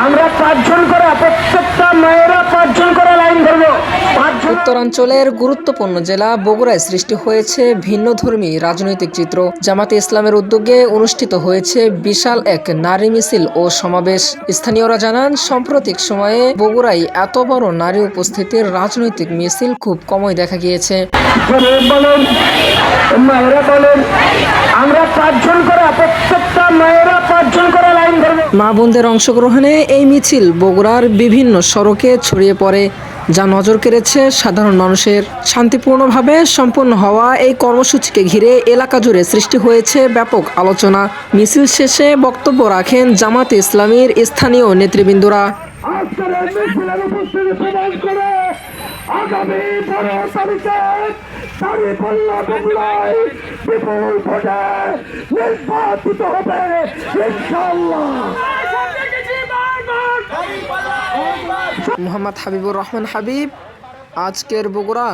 আমরা 5 জন করে, প্রত্যেকটা মেয়েরা 5 জন করে লাইন ধরবো। উত্তরাঞ্চলের গুরুত্বপূর্ণ জেলা বগুড়ায় সৃষ্টি হয়েছে ভিন্নধর্মী রাজনৈতিক চিত্র। জামাতে ইসলামের উদ্যোগে অনুষ্ঠিত হয়েছে বিশাল এক নারী মিছিল ও সমাবেশ। স্থানীয়রা জানান, সাম্প্রতিক সময়ে বগুড়ায় এত বড় নারী উপস্থিতির রাজনৈতিক মিছিল খুব কমই দেখা গিয়েছে। মেয়েরা বলেন আমরা 5 জন করে, প্রত্যেকটা মেয়েরা 5 জন করে লাইন ধরবো। মা বোনদের অংশগ্রহণে এই মিছিল বগুড়ার বিভিন্ন সড়কে ছড়িয়ে পড়ে, যা নজর কেড়েছে সাধারণ মানুষের। শান্তিপূর্ণভাবে সম্পন্ন হওয়া এই কর্মসূচিকে ঘিরে এলাকা জুড়ে সৃষ্টি হয়েছে ব্যাপক আলোচনা। মিছিল শেষে বক্তব্য রাখেন জামাতে ইসলামীর স্থানীয় নেতৃবৃন্দরা। আজকের এই মিছিলের উপস্থিতি প্রদান করে আগামী 12 তারিখে দাঁড়িপাল্লা বগুড়ায় বিপুল ভোটে নির্বাচিত হবে ইনশাআল্লাহ। মোহাম্মদ হাবিবুর রহমান হাবিব, আজকের বগুড়া।